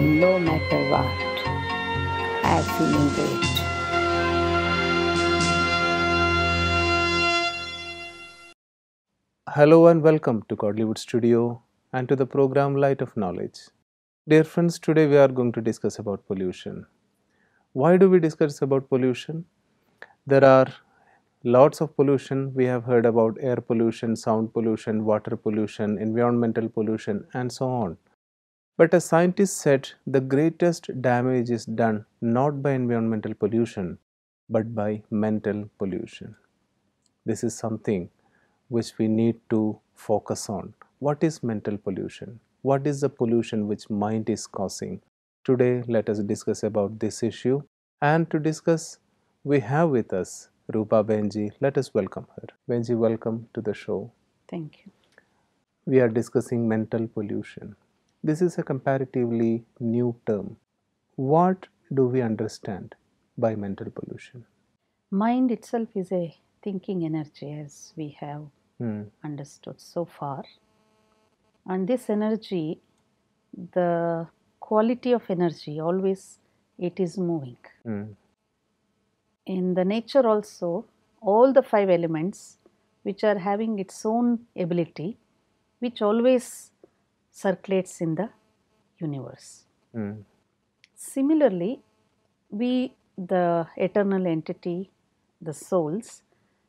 no matter what. I'm feeling great. Hello and welcome to Godlywood Studio and to the program Light of Knowledge. Dear friends, today we are going to discuss about pollution. Why do we discuss about pollution? There are lots of pollution. We have heard about air pollution, sound pollution, water pollution, environmental pollution, and so on. But as scientists said, the greatest damage is done not by environmental pollution, but by mental pollution. This is something which we need to focus on. What is mental pollution? What is the pollution which mind is causing? Today, let us discuss about this issue. And to discuss, we have with us Rupa Behenji. Let us welcome her. Behenji, welcome to the show. Thank you. We are discussing mental pollution. This is a comparatively new term. What do we understand by mental pollution? Mind itself is a thinking energy, as we have understood so far. And this energy, the quality of energy, always it is moving. In the nature also, all the 5 elements which are having its own ability, which always circulates in the universe. Similarly, we, the eternal entity, the souls,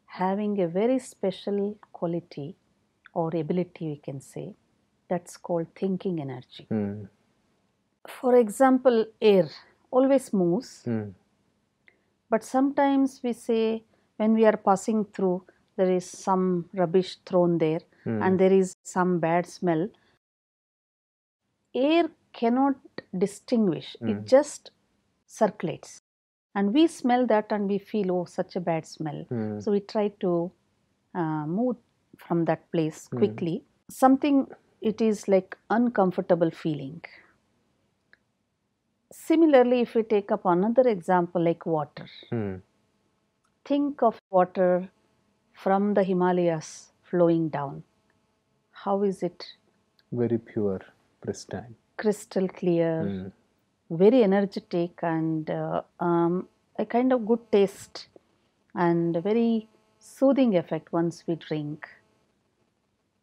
having a very special quality or ability, we can say, that's called thinking energy. For example, air always moves, but sometimes we say when we are passing through, there is some rubbish thrown there and there is some bad smell. Air cannot distinguish, it just circulates. And we smell that and we feel, oh, such a bad smell. So we try to move from that place quickly. Something, it is like uncomfortable feeling. Similarly, if we take up another example like water. Think of water from the Himalayas flowing down. How is it? Very pure, pristine. Crystal clear, very energetic, and a kind of good taste and a very soothing effect once we drink.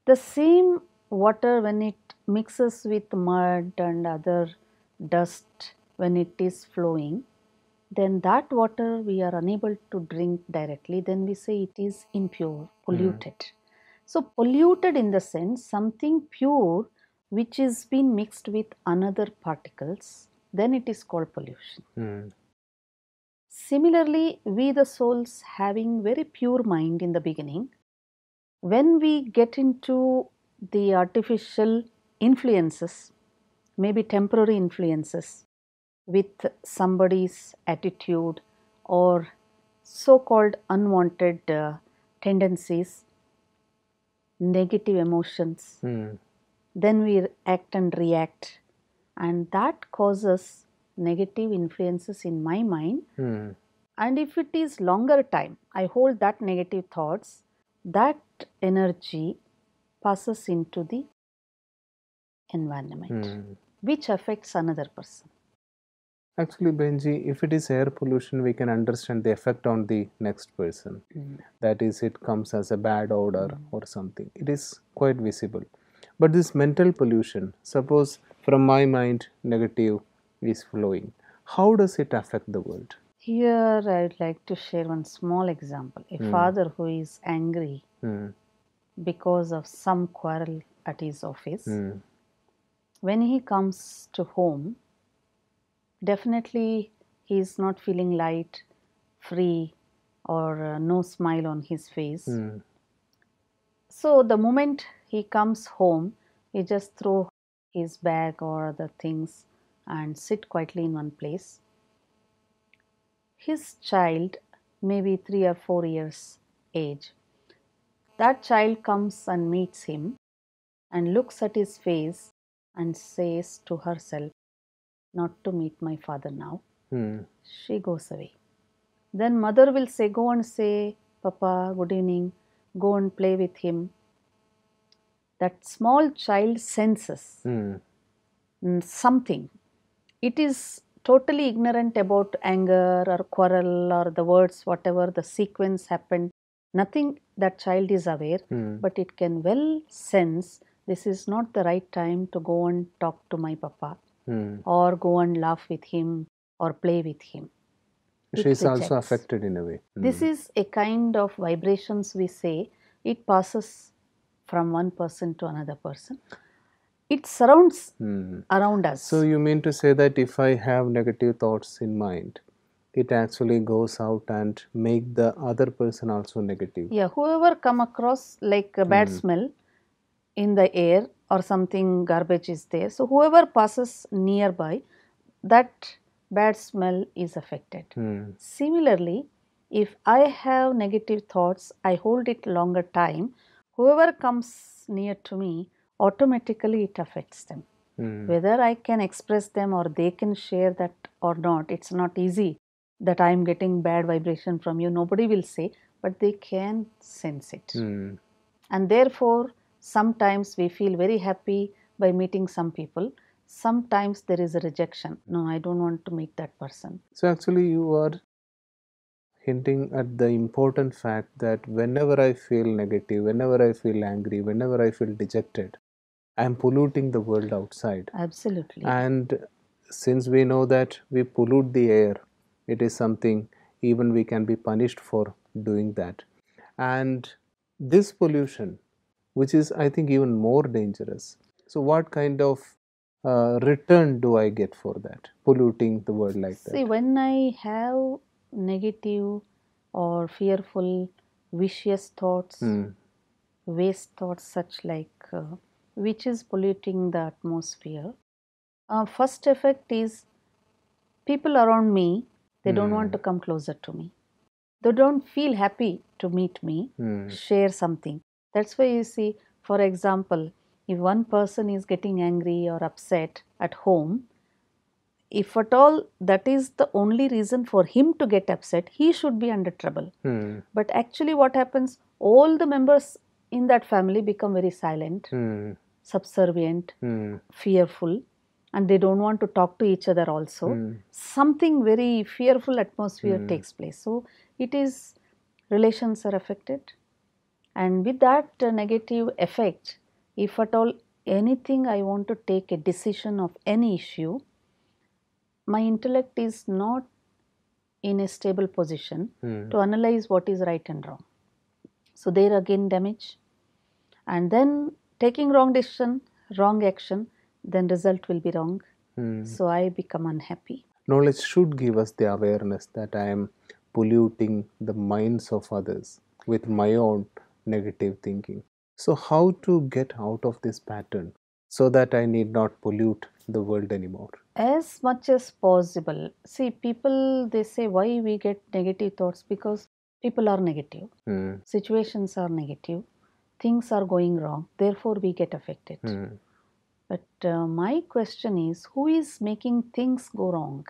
The same water, when it mixes with mud and other dust, when it is flowing, then that water we are unable to drink directly, then we say it is impure, polluted. So polluted in the sense something pure which is been mixed with another particles, then it is called pollution. Similarly, we the souls having very pure mind in the beginning, when we get into the artificial influences, maybe temporary influences with somebody's attitude or so-called unwanted tendencies, negative emotions, then we act and react, and that causes negative influences in my mind. And if it is longer time, I hold that negative thoughts, that energy passes into the environment, which affects another person. Actually, Benji, if it is air pollution, we can understand the effect on the next person. That is, it comes as a bad odor or something. It is quite visible. But this mental pollution, suppose from my mind negative is flowing, how does it affect the world? Here I would like to share one small example. A father who is angry because of some quarrel at his office, when he comes to home, definitely he is not feeling light, free, or no smile on his face. So the moment he comes home, he just throw his bag or other things and sit quietly in one place. His child, maybe 3 or 4 years age, that child comes and meets him and looks at his face and says to herself, not to meet my father now. She goes away. Then mother will say, go and say, Papa, good evening, go and play with him. That small child senses something it is totally ignorant about anger or quarrel or the words, whatever the sequence happened. Nothing that child is aware, but it can well sense this is not the right time to go and talk to my papa or go and laugh with him or play with him. She is also affected in a way. This is a kind of vibrations we say, it passes from one person to another person. It surrounds around us. So you mean to say that if I have negative thoughts in mind, it actually goes out and make the other person also negative? Yeah, whoever come across like a bad smell in the air or something garbage is there, so whoever passes nearby, that bad smell is affected. Similarly, if I have negative thoughts, I hold it longer time, whoever comes near to me, automatically it affects them. Whether I can express them or they can share that or not, it's not easy that I am getting bad vibration from you. Nobody will say, but they can sense it. And therefore, sometimes we feel very happy by meeting some people. Sometimes there is a rejection. No, I don't want to meet that person. So actually you are hinting at the important fact that whenever I feel negative, whenever I feel angry, whenever I feel dejected, I am polluting the world outside. Absolutely. And since we know that we pollute the air, it is something even we can be punished for doing that. And this pollution, which is I think even more dangerous, so what kind of return do I get for that, polluting the world like that? See, when I have negative or fearful, vicious thoughts, waste thoughts, such like which is polluting the atmosphere, first effect is people around me, they don't want to come closer to me. They don't feel happy to meet me, share something. That's why you see, for example, if one person is getting angry or upset at home, if at all that is the only reason for him to get upset, he should be under trouble. But actually, what happens? All the members in that family become very silent, subservient, fearful, and they don't want to talk to each other also. Something very fearful atmosphere takes place. So it is, relations are affected, and with that negative effect, if at all anything I want to take a decision of any issue, my intellect is not in a stable position to analyze what is right and wrong. So there again damage, and then taking wrong decision, wrong action, then result will be wrong. So I become unhappy. Knowledge should give us the awareness that I am polluting the minds of others with my own negative thinking. So how to get out of this pattern so that I need not pollute the world anymore? As much as possible. See, people, they say why we get negative thoughts, because people are negative, situations are negative, things are going wrong, therefore we get affected. But my question is, who is making things go wrong?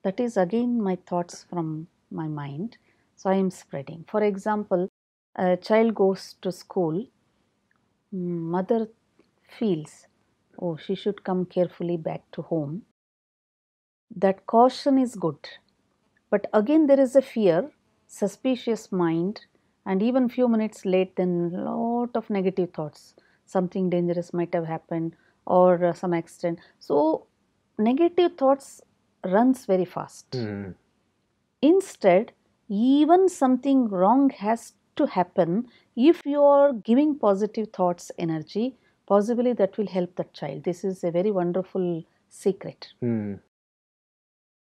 That is again my thoughts from my mind. So I am spreading. For example, a child goes to school, mother feels, oh, she should come carefully back to home. That caution is good. But again there is a fear, suspicious mind, and even few minutes late, then lot of negative thoughts. Something dangerous might have happened, or some accident. So negative thoughts runs very fast. Instead, even something wrong has to happen. If you are giving positive thoughts energy, possibly that will help that child. This is a very wonderful secret.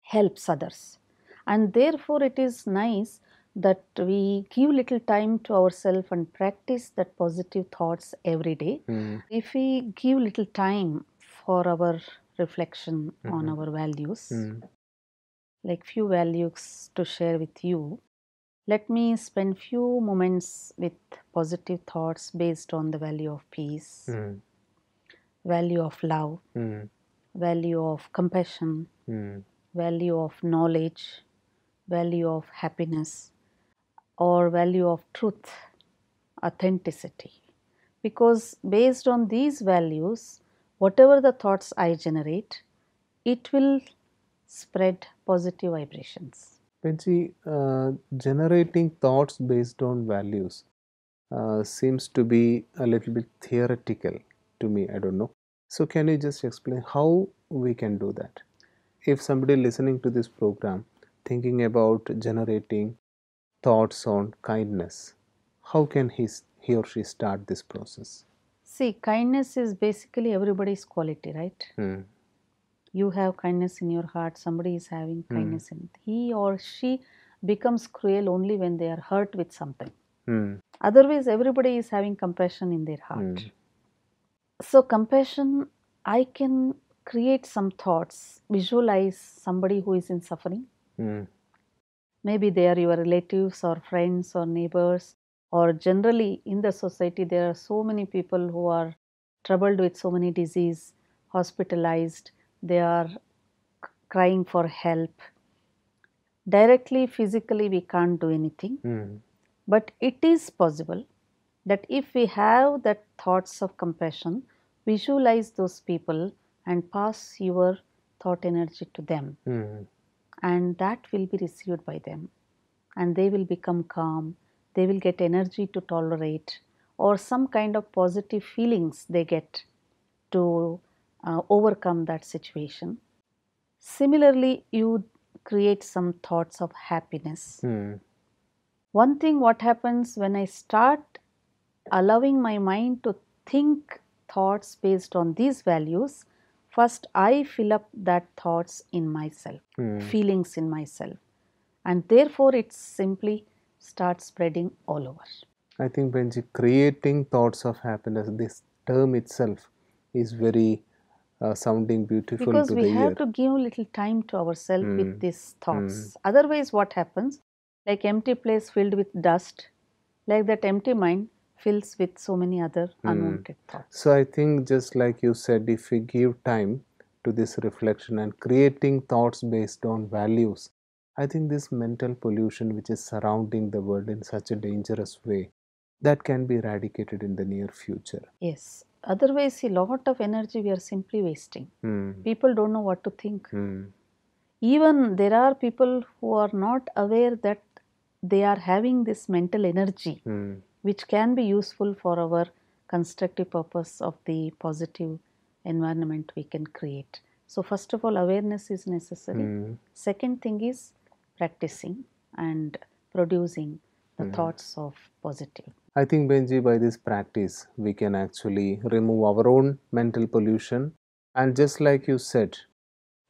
Helps others, and therefore it is nice that we give little time to ourselves and practice that positive thoughts every day. If we give little time for our reflection on our values, like few values to share with you, let me spend few moments with positive thoughts based on the value of peace, value of love, value of compassion, value of knowledge, value of happiness, or value of truth, authenticity. Because based on these values, whatever the thoughts I generate, it will spread positive vibrations. Benji, generating thoughts based on values seems to be a little bit theoretical to me. I don't know. So, can you just explain how we can do that? If somebody listening to this program thinking about generating thoughts on kindness, how can he or she start this process? See, kindness is basically everybody's quality, right? Hmm. You have kindness in your heart, somebody is having Hmm. kindness in it. He or she becomes cruel only when they are hurt with something. Hmm. Otherwise, everybody is having compassion in their heart. Hmm. So, compassion, I can create some thoughts, visualize somebody who is in suffering. Hmm. Maybe they are your relatives or friends or neighbors, or generally in the society, there are so many people who are troubled with so many disease, hospitalized, they are crying for help. Directly, physically, we can't do anything, Hmm. but it is possible that if we have that thoughts of compassion, visualize those people and pass your thought energy to them, Hmm. and that will be received by them, and they will become calm, they will get energy to tolerate, or some kind of positive feelings they get to overcome that situation. Similarly, you create some thoughts of happiness. Hmm. One thing what happens when I start allowing my mind to think thoughts based on these values, first I fill up that thoughts in myself, Hmm. feelings in myself, and therefore it simply starts spreading all over. I think Benji, creating thoughts of happiness, this term itself is very sounding beautiful Because to we the ear. have to give little time to ourselves with Hmm. these Hmm. thoughts. Otherwise, what happens? Like empty place filled with dust, like that empty mind fills with so many other Hmm. unwanted thoughts. So I think just like you said, if we give time to this reflection and creating thoughts based on values, I think this mental pollution which is surrounding the world in such a dangerous way, that can be eradicated in the near future. Yes. Otherwise, a lot of energy we are simply wasting. Hmm. People don't know what to think. Hmm. Even there are people who are not aware that they are having this mental energy, Hmm. which can be useful for our constructive purpose of the positive environment we can create. So, first of all, awareness is necessary. Hmm. Second thing is practicing and producing the Hmm. thoughts of positive. I think Benji, by this practice, we can actually remove our own mental pollution, and just like you said,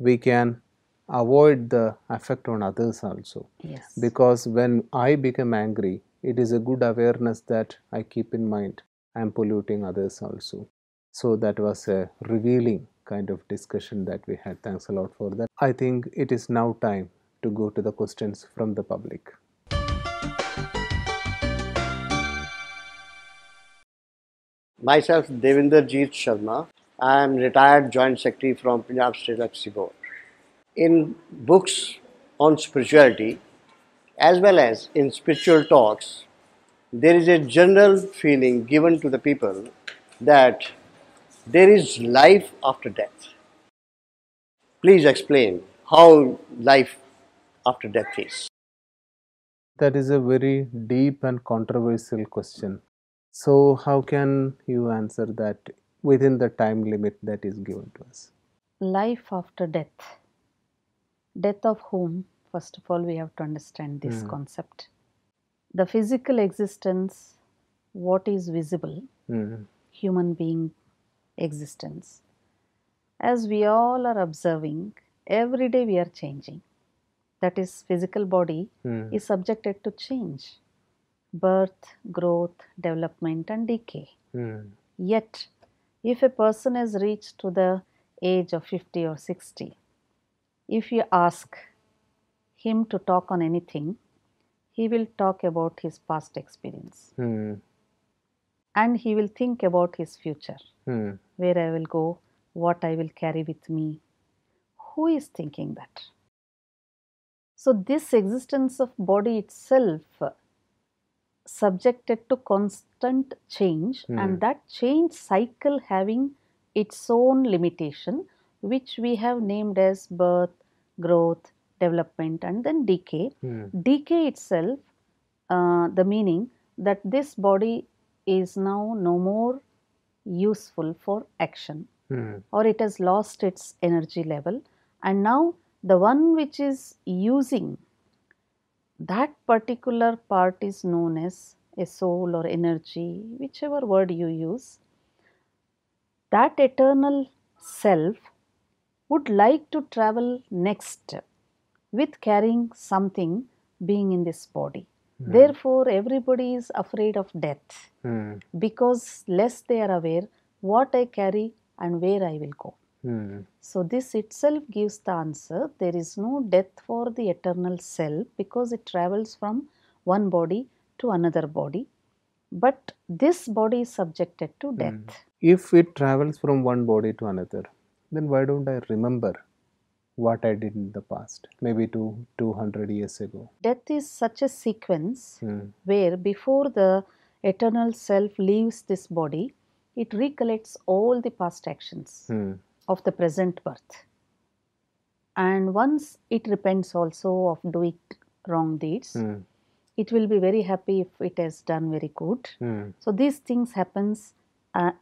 we can avoid the effect on others also. Yes. Because when I become angry, it is a good awareness that I keep in mind I am polluting others also. So that was a revealing kind of discussion that we had. Thanks a lot for that. I think it is now time to go to the questions from the public. Myself, Devinderjeet Sharma. I am retired Joint Secretary from Punjab State Electricity Board. In books on spirituality, as well as in spiritual talks, there is a general feeling given to the people that there is life after death. Please explain how life after death is. That is a very deep and controversial question. So, how can you answer that within the time limit that is given to us? Life after death. Death of whom? First of all, we have to understand this Hmm. concept. The physical existence, what is visible, Hmm. human being existence. As we all are observing, every day we are changing. That is, physical body Hmm. is subjected to change, birth, growth, development, and decay. Hmm. Yet, if a person has reached to the age of 50 or 60, if you ask him to talk on anything, he will talk about his past experience Hmm. and he will think about his future, Hmm. where I will go, what I will carry with me. Who is thinking that? So, this existence of body itself subjected to constant change, Hmm. and that change cycle having its own limitation, which we have named as birth, growth, development, and then decay. Decay itself, the meaning that this body is now no more useful for action, or it has lost its energy level, and now the one which is using that particular part is known as a soul or energy, whichever word you use. That eternal self would like to travel next with carrying something being in this body. Therefore, everybody is afraid of death because less they are aware what I carry and where I will go. So, this itself gives the answer. There is no death for the eternal self because it travels from one body to another body. But this body is subjected to death. If it travels from one body to another, then why don't I remember what I did in the past, maybe 200 years ago? Death is such a sequence where before the eternal self leaves this body, it recollects all the past actions of the present birth. And once it repents also of doing wrong deeds, it will be very happy if it has done very good. So these things happens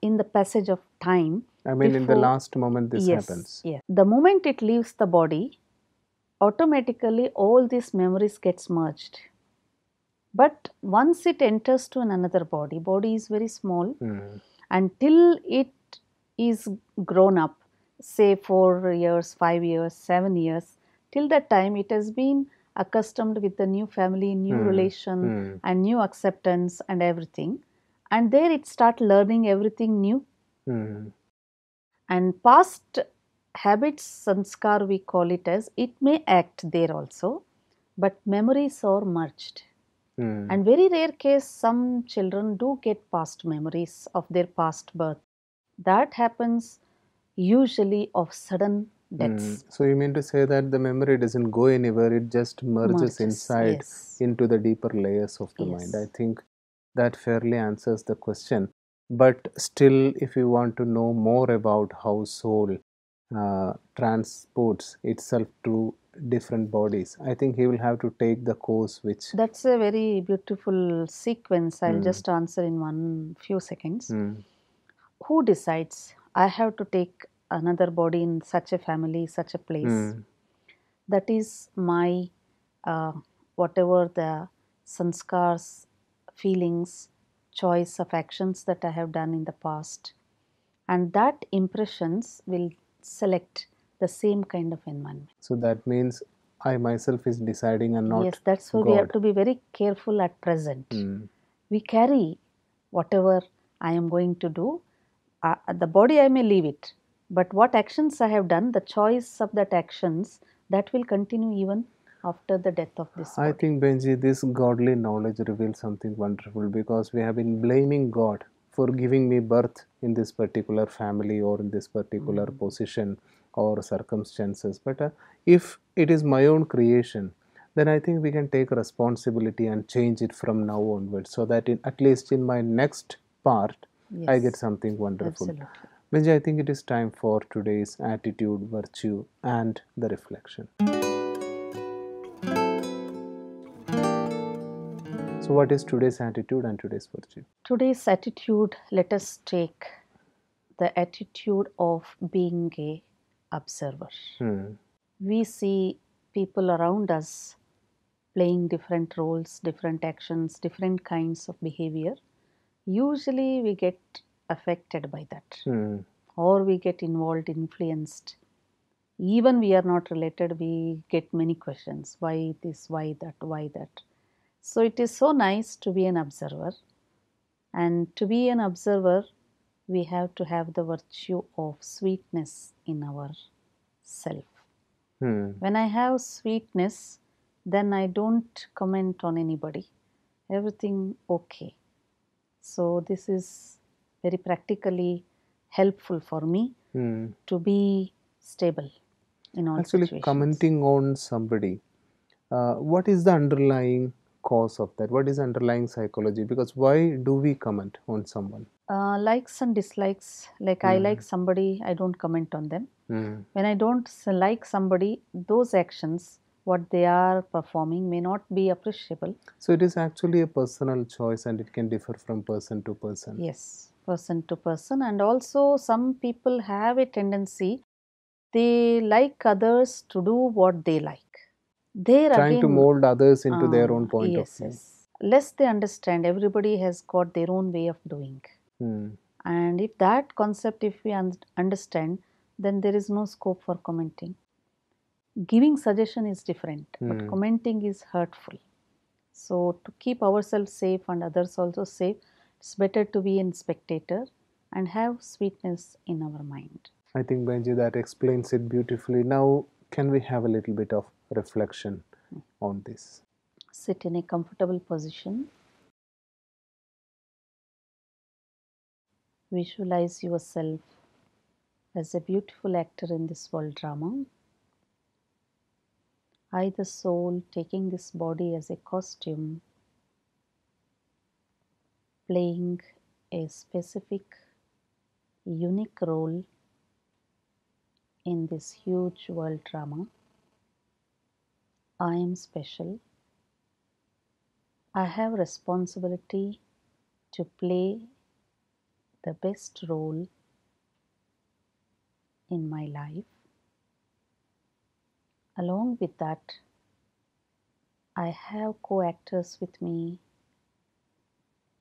in the passage of time. I mean, in the last moment this happens. Yes. The moment it leaves the body, automatically all these memories gets merged. But once it enters to another body is very small, until it is grown up, say 4 years, 5 years, 7 years, till that time it has been accustomed with the new family, new relation and new acceptance and everything, and there it start learning everything new. And past habits, sanskar we call it as, it may act there also, but memories are merged. And very rare case some children do get past memories of their past birth. That happens usually of sudden deaths. So you mean to say that the memory doesn't go anywhere, it just merges inside into the deeper layers of the mind. I think that fairly answers the question. But still, if you want to know more about how soul transports itself to different bodies, I think he will have to take the course which... That's a very beautiful sequence. I'll just answer in few seconds. Who decides I have to take another body in such a family, such a place? That is my whatever the sanskars, feelings, choice of actions that I have done in the past, and that impressions will select the same kind of environment. So that means I myself is deciding and not... Yes, that's why we have to be very careful at present. We carry whatever I am going to do. The body I may leave it, but what actions I have done, the choice of that actions, that will continue even after the death of this body. I think, Benji, this godly knowledge reveals something wonderful, because we have been blaming God for giving me birth in this particular family or in this particular position or circumstances. But if it is my own creation, then I think we can take responsibility and change it from now onwards, so that at least in my next part, I get something wonderful. Absolutely. Benji, I think it is time for today's attitude, virtue, and the reflection. So what is today's attitude and today's virtue? Today's attitude, let us take the attitude of being a observer. We see people around us playing different roles, different actions, different kinds of behavior. Usually we get affected by that, or we get involved, influenced. Even we are not related, we get many questions. Why this, why that, why that? So it is so nice to be an observer. And to be an observer, we have to have the virtue of sweetness in our self. When I have sweetness, then I don't comment on anybody. Everything okay. So this is very practically helpful for me to be stable in all Actually, situations. commenting on somebody, what is the underlying cause of that? What is underlying psychology? Because why do we comment on someone? Likes and dislikes, like I like somebody, I don't comment on them. When I don't like somebody, those actions, what they are performing, may not be appreciable. So it is actually a personal choice and it can differ from person to person. Yes, person to person. And also, some people have a tendency, they like others to do what they like. There Trying to again, mold others into their own point of yes, view. yes. Less they understand, everybody has got their own way of doing. Hmm. And if that concept, if we understand, then there is no scope for commenting. Giving suggestion is different, but commenting is hurtful. So to keep ourselves safe and others also safe, it's better to be a spectator and have sweetness in our mind. I think Benji that explains it beautifully. Now can we have a little bit of reflection on this? Sit in a comfortable position. Visualize yourself as a beautiful actor in this world drama. I, the soul, taking this body as a costume, playing a specific, unique role in this huge world drama. I am special. I have responsibility to play the best role in my life. Along with that, I have co-actors with me.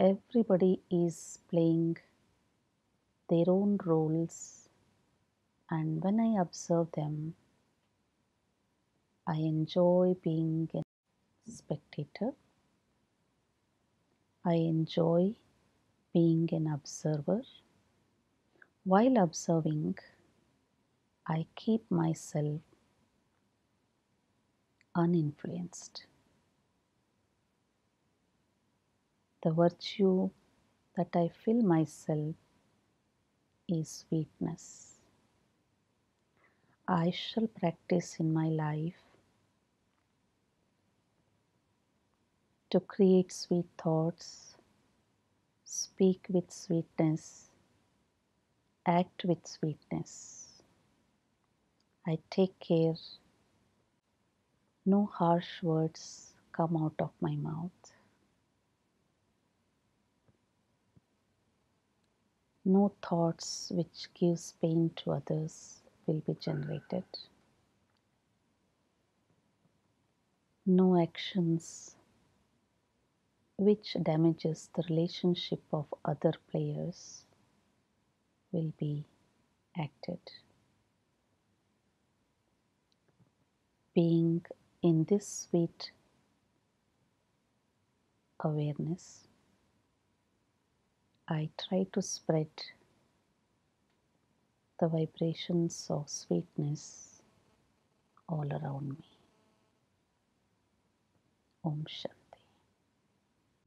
Everybody is playing their own roles, and when I observe them, I enjoy being a spectator. I enjoy being an observer. While observing, I keep myself uninfluenced. The virtue that I feel myself is sweetness. I shall practice in my life to create sweet thoughts, speak with sweetness, act with sweetness. I take care no harsh words come out of my mouth. No thoughts which gives pain to others will be generated. No actions which damages the relationship of other players will be acted. Being in this sweet awareness, I try to spread the vibrations of sweetness all around me. Om Shanti.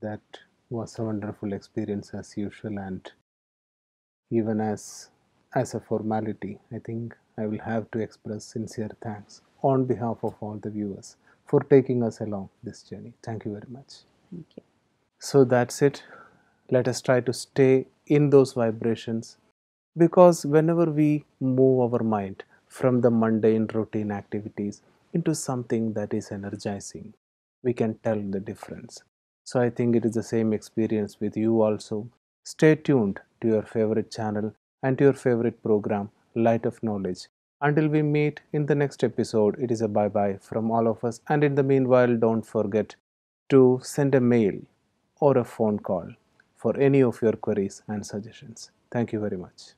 That was a wonderful experience as usual, and even as a formality, I think I will have to express sincere thanks on behalf of all the viewers for taking us along this journey. Thank you very much. Thank you. So that's it. Let us try to stay in those vibrations, because whenever we move our mind from the mundane routine activities into something that is energizing, we can tell the difference. So I think it is the same experience with you also. Stay tuned to your favorite channel and to your favorite program, Light of Knowledge. Until we meet in the next episode, it is a bye bye from all of us. And in the meanwhile, don't forget to send a mail or a phone call for any of your queries and suggestions. Thank you very much.